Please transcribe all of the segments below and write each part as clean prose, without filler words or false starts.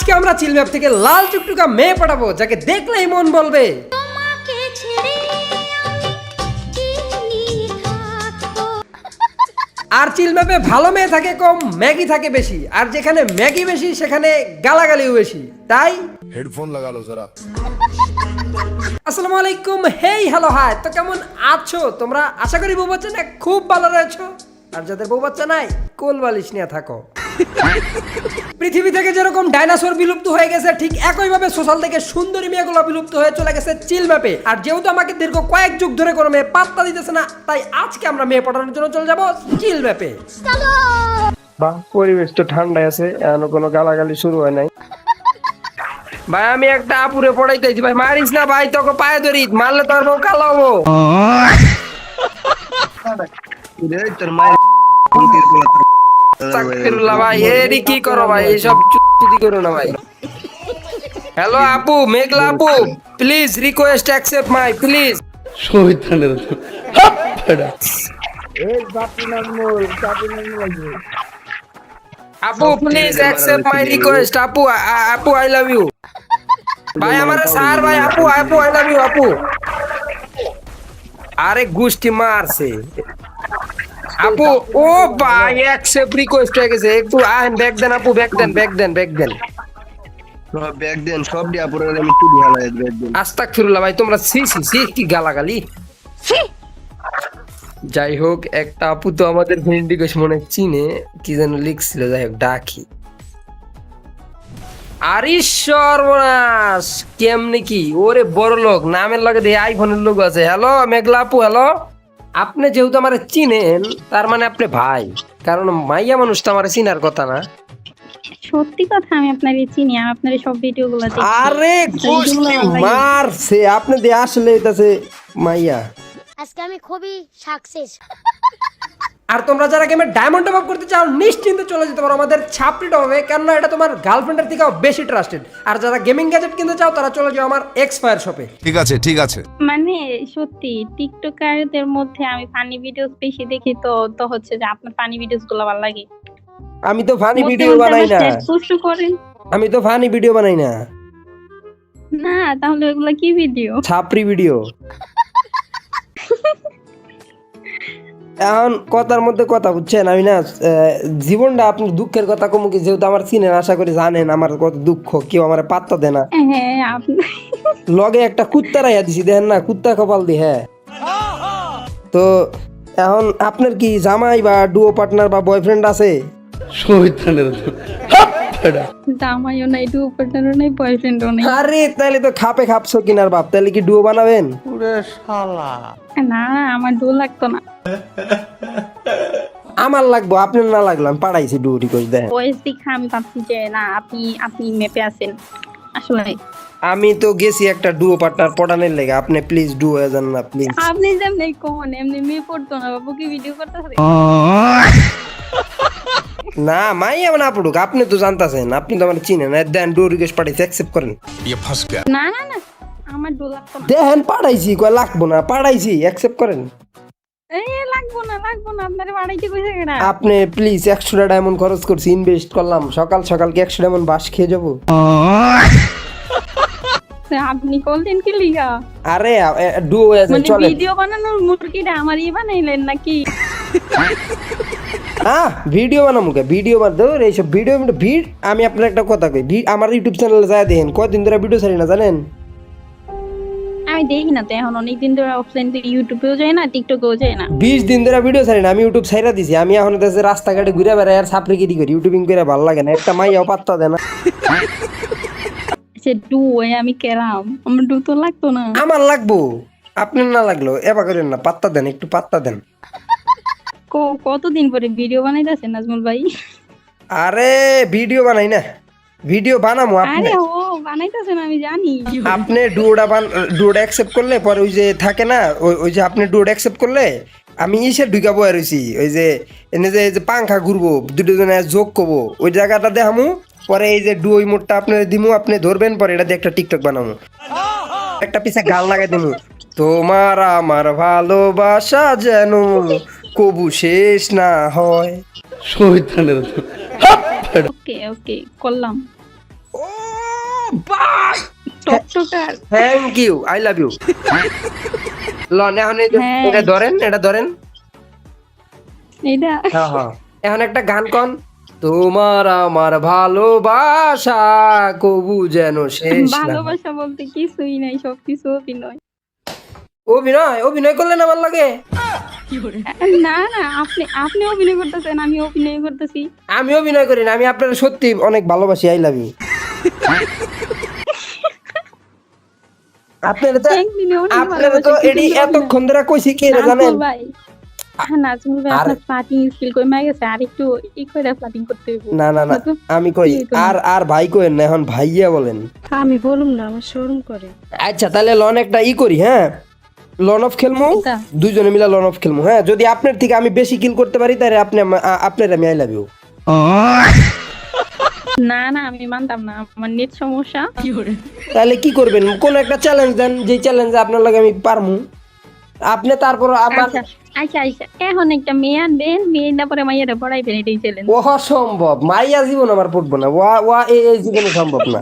আজকে আমরা চিল ম্যাপ থেকে লাল টুকটুকা মেয়ে পাঠাবো যাকে দেখলেই মন বলবে আর চিল ম্যাপে ভালো মেয়ে থাকে কম, ম্যাগি থাকে বেশি, আর যেখানে ম্যাগি বেশি সেখানে গালাগালিও বেশি। তাই হেডফোন লাগা লো জরা। আসসালামু আলাইকুম, হেই হ্যালো হাই। তো কেমন আছো তোমরা? আশা করি বউ বাচ্চা না খুব ভালো রয়েছো, আর যাদের বউ বাচ্চা নাই কোল বালিশ নিয়ে থাকো। পৃথিবী থেকে যেরকম ডাইনোসর বিলুপ্ত হয়ে গেছে, ঠিক একইভাবে সোশ্যাল থেকে সুন্দরী মেয়েগুলো বিলুপ্ত হয়ে চলে গেছে চিল ম্যাপে। আর যেহেতু আমাকে দীর্ঘ কয়েক যুগ ধরে কোনো মেয়ে পাত্তা দিতেছে না, তাই আজকে আমরা মেয়ে পাঠানোর জন্য চলে যাবো চিল ম্যাপে। বাহ, পরিবেশ তো ঠান্ডায় আছে, এখনো কোনো গালাগালি শুরু হয় নাই। ভাই আমি একটা আপুরে পড়াইতেছি, ভাই মারিস না ভাই, তোকে পায়ে ধরি, মারলে তোর বউ কালো হবো। আস্তাগফিরুল্লাহ ভাই, এরি কি করো ভাই, এইসব চুতি করো না ভাই। হ্যালো আপু, মেঘলা আপু, please request accept my please. আপু প্লিজ অ্যাকসেপ্ট মাই রিকোয়েস্ট। আপু আপু আই লাভ ইউ ভাই, আমারে স্যার ভাই, আপু আপু আই লাভ ইউ আপু। আরে গুষ্টি মারছে আপু। ও ভাই অ্যাকসেপ্ট রিকোয়েস্ট হয়ে গেছে, একটু আহেন ব্যাক দেন আপু, ব্যাক দেন ব্যাক দেন ব্যাক দেন। সব ব্যাগ দেন, সব দিয়া পরে আমি টুডি হালাই ব্যাগ দেন। আস্তাগফিরুল্লাহ ভাই, তোমরা সি সি সি কি গালাগালি। যাই হোক, একটা আপু তো আমাদের ফ্রেন্ড রিকোয়েস্ট মনে হয় চিনে, কি যেন লিখছিল, যাই হোক ডাকি। আরে সর্বনাশ, কেমনে কি ওরে বড় লোক, নামের লগে দিয়ে আইফোনের লোক আছে। হ্যালো মেঘলা আপু, হ্যালো। আপনি যেহেতু আমার চিনেন তার মানে আপনি ভাই, কারণ মাইয়া মানুষটা আমার চিনার কথা না। সত্যি কথা, আমি আপনারই চিনি, আমি আপনার সব ভিডিওগুলো দেখি। আরে গোষ্ঠী মারছে, আপনি দিয়ে আসলে এটাছে মাইয়া। আজকে আমি খুবই সাকসেস। আর তোমরা যারা গেমে ডায়মন্ড টপ আপ করতে চাও নিশ্চিন্তে চলে যেতে পারো আমাদের ছাপড়ি টপে, কেননা এটা তোমার গার্লফ্রেন্ডের থেকেও বেশি ট্রাস্টেড। আর যারা গেমিং গ্যাজেট কিনতে চাও তারা চলে যাও আমার এক্সপায়ার শপে। ঠিক আছে ঠিক আছে। মানে সত্যি টিকটকারদের মধ্যে আমি ফানি ভিডিওস বেশি দেখি, তো হচ্ছে যে আপনার ফানি ভিডিওস গুলো ভালো লাগে। আমি তো ফানি ভিডিও বানাই না, পোস্ট করেন। আমি তো ফানি ভিডিও বানাই না। না তাহলে ওগুলো কি ভিডিও? ছাপড়ি ভিডিও। এখন কথার মধ্যে কথা, বুঝছেন? আমি না জীবনটা আপনার দুঃখের কথা কমু কি, যেহেতু আমার চিনেন আশা করি জানেন আমার কত দুঃখ, কেউ আমার পাত্তা দেয় না। হ্যাঁ আপনি লগে একটা কুত্তা রাইয়া দিছি, দেখেন না, কুত্তা কপাল দি। হ্যাঁ, তো এখন আপনার কি জামাই বা ডুও পার্টনার বা বয়ফ্রেন্ড আছে? জামাইও নাই, ডুও পার্টনারও নাই, বয়ফ্রেন্ডও নাই। আরে তাহলে তো খাপে খাপছো কিনার বাপ, তাহলে কি ডুও বানাবেন? না আমার ডুও লাগতো না। আমার লাগবো, আপনার না লাগলো, আমি পাঠাইছি ডুও রিকোয়েস্ট। দেখেন ভয়েস দেখে আমি ভাবছি যে না আপনি মেপে আছেন আসলে। আমি তো গেছি একটা ডুও পার্টনার পটানোর লেগে, আপনি প্লিজ ডুও হয়ে যান না প্লিজ। আপনি যেমনি কোন এমনি মেয়ে পড়তো না, বাবু কি ভিডিও করতেছে? না মাই এমন আপুডুক, আপনি তো জানতাছেন, আপনি তো আমার চিনেন। দেন ডুও রিকোয়েস্ট পাঠাইছি, অ্যাকসেপ্ট করেন। ये फंस गया। না না না, আমার ডো লাগতো না। দেখেন পাঠাইছি, কয় লাগবো না, পাঠাইছি, অ্যাকসেপ্ট করেন। লাগবো না আপনারে বাড়াইতে কইছে কেডা? আপনি প্লিজ 100 ডায়মন্ড খরচ করছি, ইনভেস্ট করলাম, সকাল সকাল কি 100 ডায়মন্ড বাস খেয়ে যাবো? আপনি কলতেন কি লিগা? আরে ডুও হয়ে যায়, মানে চলে। ভিডিও বানানোর মুরগিটা আমার বানাইলেন নাকি? ভিডিও বানাবো কে? ভিডিও বানাতে এইসব ভিডিও ভিড়। আমি আপনার একটা কথা কই, আমার ইউটিউব চ্যানেলে যায় দেখেন, কয়দিন ধরে ভিডিও ছাড়ি না জানেন? আমি দেখি না তো, এখন অনেকদিন ধরে অফলাইন থেকে ইউটিউবেও যাই না, টিকটকেও যাই না। 20 দিন ধরে ভিডিও ছাড়ি না, আমি ইউটিউব ছাইরা দিছি। আমি এখন দেশে রাস্তাঘাটে ঘুরে বেড়াই আর সাপড়িগিরি করি, ইউটিউবিং করে ভালো লাগে না, একটা মাইয়াও পাত্তা দেয় না। সে ডু আমি কেরাম, আমার ডু তো লাগতো না। আমার লাগবো, আপনার না লাগলো এবার করেন না, পাত্তা দেন, একটু পাত্তা দেন। কতদিন পরে ভিডিও বানাইতেছেন নাজমুল ভাই? আরে ভিডিও বানাই না, ভিডিও বানামো। আপনি আরে ও বানাইতেছেন আমি জানি। আপনি ডুওটা অ্যাকসেপ্ট করলে পরে ওই যে থাকে না, ওই যে আপনি ডুওটা অ্যাকসেপ্ট করলে আমি ইসে ঢুকাবো আর রইছি, ওই যে এনে যে পাংখা ঘুরবো, দুটো জনে যোগ করবো, ওই জায়গাটা দেখামু। পরে এই যে ডুও মোডটা আপনি দিমু, আপনি ধরবেন, পরে এটা দিয়ে একটা টিকটক বানামু, একটা পিছে গান লাগাই দিমু। তোমার আমার ভালোবাসা যেন কবু শেষ না হয়। ওকে করলাম। ও ভাই, টকটকার। Thank you, I love you. লন এখন হ্যাঁ। এটা ধরেন, এটা ধরেন। এইটা হ্যাঁ হ্যাঁ, এখন একটা গান কন। তোমার আমার ভালোবাসা কবু যেন শেষ না হয়। ভালোবাসা বলতে কিছুই নাই, সবকিছু অভিনয়। অভিনয় অভিনয় করলেন আমার লাগে? না না, আপনি আপনি অভিনয় করতেছেন, আমি অভিনয় করতেছি। আমি অভিনয় করি না, আমি আপনার সত্যি অনেক ভালোবাসি, আই লাভ ইউ। আপনার তো একদিনে অনেক আপনার তো ভালোবাসি, এডি কিন্তু এতক্ষণ ধরে কইছি কি এটা নাজমুল জানেন? ভাই, নাজমুল ভাই আর- আপনার ফ্লাটিং স্কিল কমে গেছে, আর একটু ই করে ফ্লাটিং করতে হইব। না না না, আমি কই আর আর ভাই কইেন না, এখন ভাইয়া বলেন। আমি বলুম না, আমার শোরুম করে। আচ্ছা তাহলে লন একটা ই করি, হ্যাঁ লন অফ খেলমু, এটা? দুইজনে মিলে লন অফ খেলমু। হ্যাঁ, যদি আপনার থেকে আমি বেশি কিল করতে পারি তাহলে আপনি আপনার আমি আই লাভ ইউ। না না, আমি মানতাম না, আমার নেট সমস্যা। তাহলে কি করবেন, কোন একটা চ্যালেঞ্জ দেন, যে চ্যালেঞ্জে আপনার লাগে আমি পারমু। আপনি তারপর আবার আচ্ছা আচ্ছা আচ্ছা, এখন একটা মেয়ে আনবেন, মেয়ে না পরে মাইয়ারে পড়াইবেন, এটাই চ্যালেঞ্জ। ও সম্ভব, মাইয়া জীবন আমার পড়বো না, ওয়া ওয়া এই জীবনে সম্ভব না।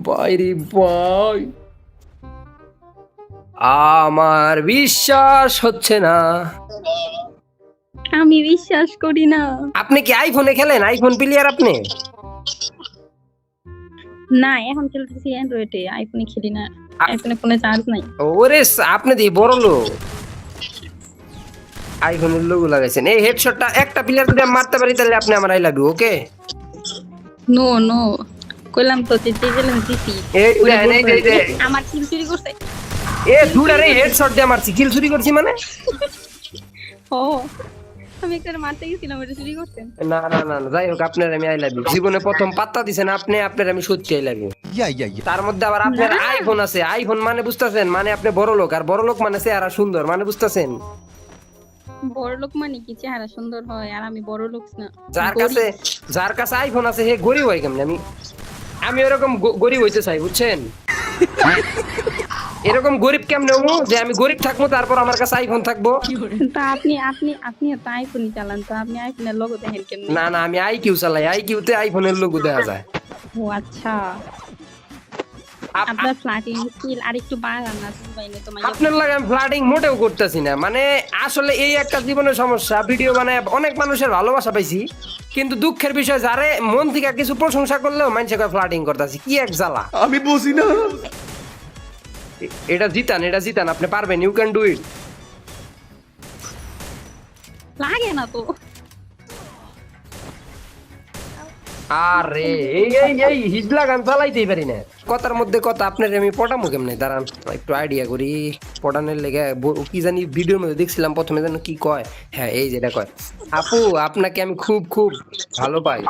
বাইরে ভাই, আমার বিশ্বাস হচ্ছে না। আমি বিশ্বাস করি না। আপনি কি আইফোনে খেলেন? আইফোন প্লেয়ার আপনি? না, এখন খেলতেছি অ্যান্ড্রয়েডে, আইফোনে খেলি না, আইফোনে ফোনে চার্জ নাই। ওরে আপনি দি বড় লোক, আইফোনের লোগো লাগাইছেন। এই হেডশটটা একটা প্লেয়ার যদি আমি মারতে পারি তাহলে আপনি আমার I love you, okay? No no, কইলাম তো যে চ্যালেঞ্জ দিছি। এই দেন, এই যে আমার কিল চুরি করছে। এ দুটারে হেডশট দিয়ে মারছি, কিল চুরি করছি মানে? ও, আমি একটা মারতে গেছিলাম, এটা চুরি করতেন। না না না না, যাই হোক আপনার আমি আই লাভ ইউ। জীবনে প্রথম পাত্তা দিছেন আপনি, আপনার আমি সত্যি আই লাভ ইউ। তার মধ্যে আবার আপনার না। আইফোন আছে, আইফোন মানে বুঝতেছেন, মানে আপনি বড় লোক, আর বড় লোক মানে চেহারা সুন্দর, মানে বুঝতেছেন? বড় লোক মানে কি চেহারা সুন্দর হয়, আর আমি বড় লোক না। যার কাছে আইফোন আছে হে গরিব হয় কেমনে? আমি এরকম গরিব হইতে চাই, বুঝছেন? এরকম গরিব কেমনে হবো যে আমি গরিব থাকবো তারপর আমার কাছে আইফোন থাকবো? তা আপনি আপনি আপনি তো আইফোনই চালান, তো আপনি আইফোনের লোগো দেখেন কেমনে? না না, আমি আইকিউ চালাই, আইকিউতে আইফোনের লোগো দেখা যায়। ও আচ্ছা, আপনার ফ্লাটিং স্কিল আর একটু বাড়ান না, বাইনে তো মাইয়া। আপনার লাগে আমি ফ্লার্টিং মোটেও করতেছি না, মানে আসলে এই একটা জীবনের সমস্যা। ভিডিও বানায় অনেক মানুষের ভালোবাসা পাইছি, কিন্তু দুঃখের বিষয় যারে মন থেকে কিছু প্রশংসা করলেও মানুষে ফ্লার্টিং করতেছি, কি এক জ্বালা। আমি বুঝি না। এটা জিতান, এটা জিতান, আপনি পারবেন, ইউ ক্যান ডু ইট। লাগে না তো। আরে এই এই এই হিজলা গান চালাইতেই পারি না। কথার মধ্যে কথা, আপনার আমি পটামো কেমনে, দাঁড়ান একটু আইডিয়া করি। পটানোর লেগে কি জানি ভিডিওর মধ্যে দেখছিলাম প্রথমে, যেন কি কয়, হ্যাঁ এই যেটা কয়, আপু আপনাকে আমি খুব খুব ভালো পাই।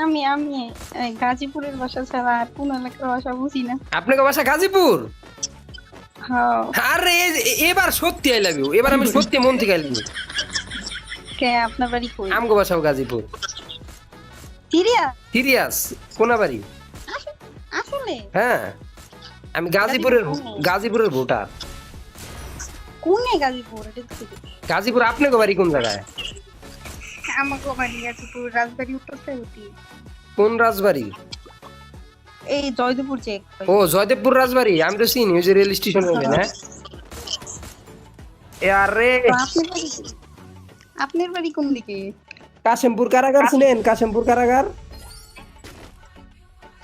আমি আমি গাজীপুরের ভাষা ছাড়া আর কোন এলাকার ভাষা বুঝি না। আপনাকে বাসা গাজীপুর? হ্যাঁ, আরে এবার সত্যি আই লাভ ইউ, এবার আমি সত্যি মন থেকে আই লাভ ইউ। কে আপনার বাড়ি কই? আমগো বাসাও গাজীপুর। সিরিয়া? সিরিয়াস? কোনাবাড়ি? আসলে হ্যাঁ, আমি গাজীপুরের ভোটার। কোনে গাজীপুর? এটা তো গাজীপুর আপনাকে বাড়ি কোন জায়গায়? আমাকে বাড়ি গাজীপুর, রাজবাড়ি, উত্তর সাইউতি। কোন রাজবাড়ি? এই জয়দেবপুর চেক। ও জয়দেবপুর রাজবাড়ি, আমি তো চিনি, ওই যে রেল স্টেশন হবে না? এ আরে আপনার বাড়ি কোন দিকে? কাশিমপুর কারাগার চিনেন? কাশিমপুর কারাগার?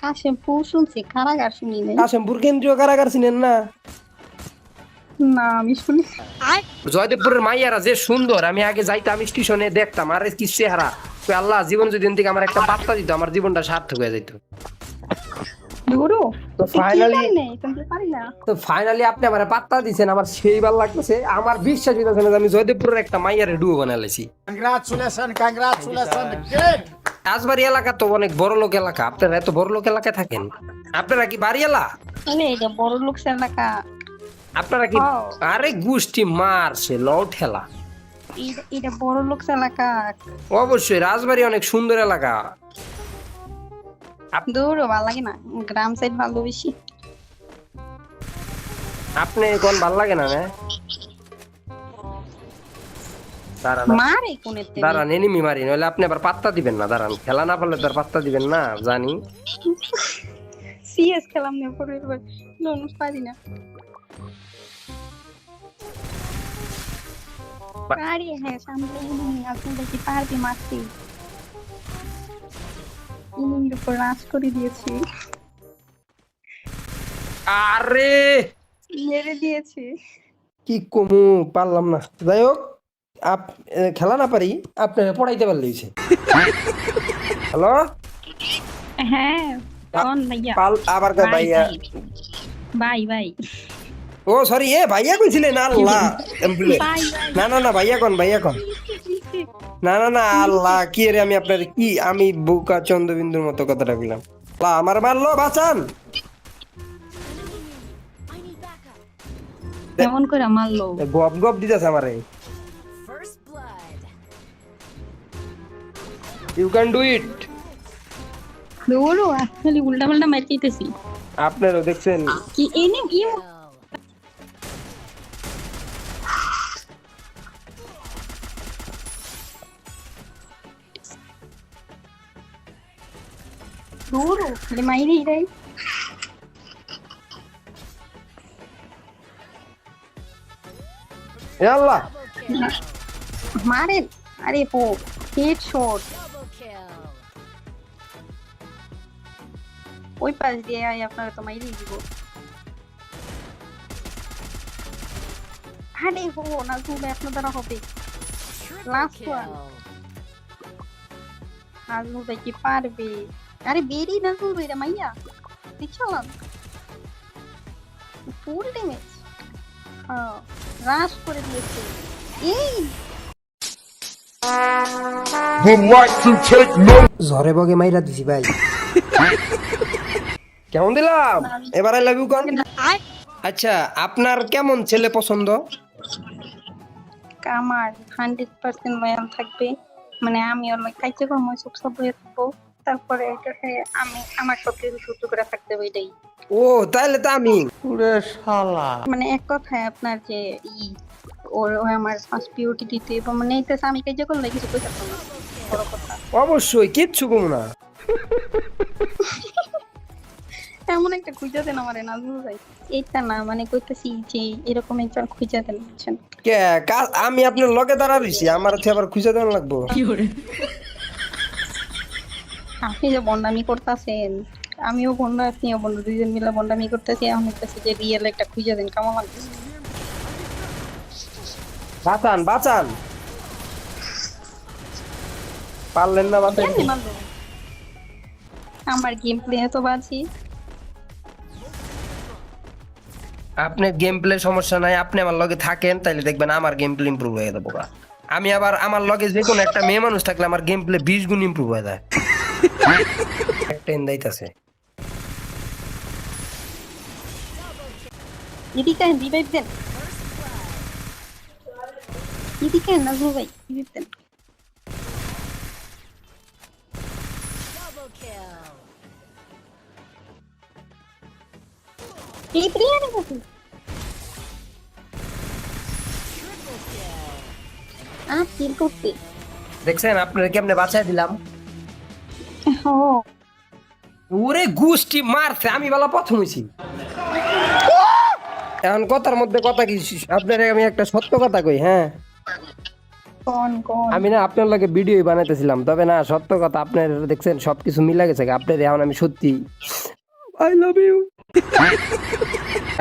কাশিমপুর শুনছি, কারাগার শুনি নাই। কাশিমপুর কেন্দ্রীয় কারাগার চিনেন না? না, আমি শুনি। জয়দেবপুরের মাইয়ারা যে সুন্দর, আমি আগে যাইতাম স্টেশনে দেখতাম, আরে কি চেহারা। কই আল্লাহ, জীবন যদি এদিন থেকে আমার একটা বার্তা দিত, আমার জীবনটা সার্থক হয়ে যেত। গুরু তো ফাইনালি পারি না। তো ফাইনালি আপনি আমার পাত্তা দিছেন, আমার সেই ভালো লাগতেছে। আমার বিশ্বাস হইতেছে না যে আমি জয়দেবপুরের একটা মাইয়ারে ডুবো বানাইছি। রাজবাড়ি এলাকা তো অনেক বড় লোক এলাকা, আপনারা এত বড় লোক এলাকায় থাকেন? আপনারা কি বাড়িওয়ালা? মানে এটা বড় লোক এলাকা। আপনারা কি? আরে গুষ্টি মারছে লও ঠেলা। এটা বড় লোক এলাকা। অবশ্যই, রাজবাড়ি অনেক সুন্দর এলাকা। দূর ভালো লাগে না, গ্রাম সাইড ভালো বেশি। আপনি কোন ভাল লাগে না? দাঁড়ান মারে কোনেতে দাঁড়ান এনিমি মারি নইলে আপনি আবার পাত্তা দিবেন না, দাঁড়ান খেলা না পারলে তো আর পাত্তা দিবেন না জানি। সিএস খেলাম না পরে লোন পারি না। আরে হ্যাঁ সামনে এনিমি আপনি দেখি পারবি মারতে। এনিমির উপর রাজ করে দিয়েছি, আরে মেরে দিয়েছি। কি কমু পারলাম না, যাই হোক খেলা না পারি আপনার পড়াইতে পারলে হইছে। হ্যালো হ্যাঁ কোন ভাইয়া? আবার কয় ভাইয়া? Bye bye. ও সরি এ ভাইয়া কইছিলেন আল্লাহ এমপ্লয়। বাই না না না ভাইয়া কোন ভাইয়া কোন, না না না আল্লাহ কি রে আমি আপনার কি আমি বউকা চন্দ্রবিন্দুর মতো কথাটা বললাম। আল্লাহ আমার মারলো বাঁচান। কেমন করে মারলো? গপ গপ দিতেছে আমারে। You can do it. দৌড়ো আসলে উল্টা পাল্টা মার খেতেছি। আপনারও দেখছেন কি এনে কি দৌড়ো খালি মাইরেই দেয়। এ আল্লাহ মারেন। আরে পো হেড শট। ওই পাশ দিয়ে আই আপনারা তো মাইরেই দিব। আরে হো না তুমি আপনার দ্বারা হবে। লাস্ট ওয়ান নাজমুল ভাই কি পারবে? আরে বেরি নাজমুল ভাই রে মাইয়া দিচ্ছলাম ফুল ড্যামেজ। হ্যাঁ রাশ করে দিয়েছে। এই ঝরে বগে মাইরা দিছি ভাই। কেমন দিলাম এবার আই লাভ ইউ কোন। আচ্ছা আপনার কেমন ছেলে পছন্দ? আমার 100% লয়াল থাকবে, মানে আমি ওর কাইতে কম সব সব হয়ে থাকবো। তারপরে এটাকে আমি আমার সাথে সহ্য করে থাকতে হবে এটাই। ও তাহলে তো আমি মানে এক কথায় আপনার যে ওর ও আমার ফার্স্ট পিওরিটি দিতে এবং মানে এটা আমি কাজে করলে কিছু কই থাকতাম না। বড় কথা অবশ্যই কিচ্ছু কম না। এমন একটা খুঁজে দেন আমার নাজমুল ভাই। এইটা না মানে কইতেছি যে এরকম একজন খুঁজে দেন বুঝছেন। কে আমি আপনার লগে দাঁড়া রইছি আমার থেকে আবার খুঁজে দেন লাগবো। আপনি যে বন্ডামি করতেছেন আমিও বন্ডা আপনিও বন্ডা, দুইজন মিলে বন্ডামি করতেছি। আমি কাছে যে রিয়েল একটা খুঁজে দেন কেমন লাগছে। বাঁচান বাঁচান পারলেন না বাঁচান। কেন মারলো? আমার গেম প্লে তো বাজি। আপনার গেম প্লে সমস্যা নাই, আপনি আমার লগে থাকেন তাইলে দেখবেন আমার গেম প্লে ইমপ্রুভ হয়ে যাবো। আমি আবার আমার লগে যে কোনো একটা মেয়ে মানুষ থাকলে আমার গেম প্লে 20 গুণ ইমপ্রুভ হয়ে যায়। একটা ইন্দাইতাছে এদিকে রিভাইভ দেন, এদিকে নাজমুল ভাই রিভাইভ দেন। এই প্রিয়ারে গেছে কিল করতে। দেখছেন আপনার কেমনে বাঁচাই দিলাম। ও ওরে গুষ্টি মারছে আমি বেলা প্রথম হইছি। এখন কথার মধ্যে কথা কি আপনার আমি একটা সত্য কথা কই। হ্যাঁ কোন কোন আমি না আপনার লগে ভিডিও বানাইতেছিলাম, তবে না সত্য কথা আপনার দেখছেন সবকিছু মিলা গেছে। আপনার এখন আমি সত্যি আই লাভ ইউ।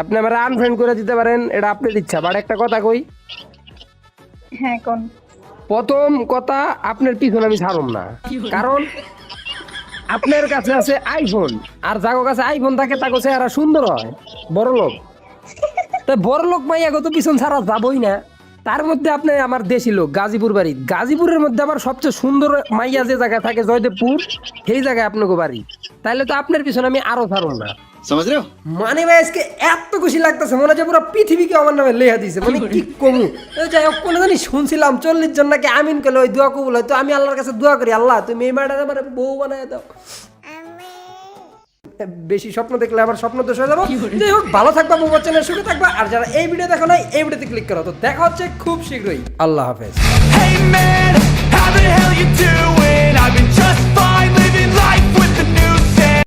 আপনি আমার আনফ্রেন্ড করে দিতে পারেন, এটা আপনার ইচ্ছা। বাট একটা কথা কই, হ্যাঁ কোন প্রথম কথা আপনার পিছনে আমি ছাড়ুম না, কারণ আপনার কাছে আছে আইফোন, আর যাগো কাছে আইফোন থাকে তাকে চেহারা সুন্দর হয়, বড় লোক। তাই বড় লোক মাইয়াগো তো পিছন ছাড়া যাবই না। তার মধ্যে আপনি আমার দেশি লোক, গাজীপুর বাড়ি। গাজীপুরের মধ্যে আবার সবচেয়ে সুন্দর মাইয়া যে জায়গায় থাকে জয়দেবপুর, সেই জায়গায় আপনাকে বাড়ি। তাইলে তো আপনার পিছনে আমি আরো ছাড়ুম না। মানে ভাই আজকে এত খুশি লাগতেছে, মনে হচ্ছে পুরো পৃথিবীকে আমার নামে লেখা দিছে। মানে কি কমু যাই হোক, কোনো জানি শুনছিলাম 40 জন নাকি আমিন করলে ওই দোয়া কবুল হয়। তো আমি আল্লাহর কাছে দোয়া করি, আল্লাহ তুমি এই মাটা আমার বউ বানায় দাও। বেশি স্বপ্ন দেখলে আবার স্বপ্ন দোষ হয়ে যাবো। যাই হোক, ভালো থাকবা, মোবাইল চ্যানেল সুখে থাকবা। আর যারা এই ভিডিও দেখো নাই, এই ভিডিওতে ক্লিক করো। তো দেখা হচ্ছে খুব শীঘ্রই। আল্লাহ হাফেজ।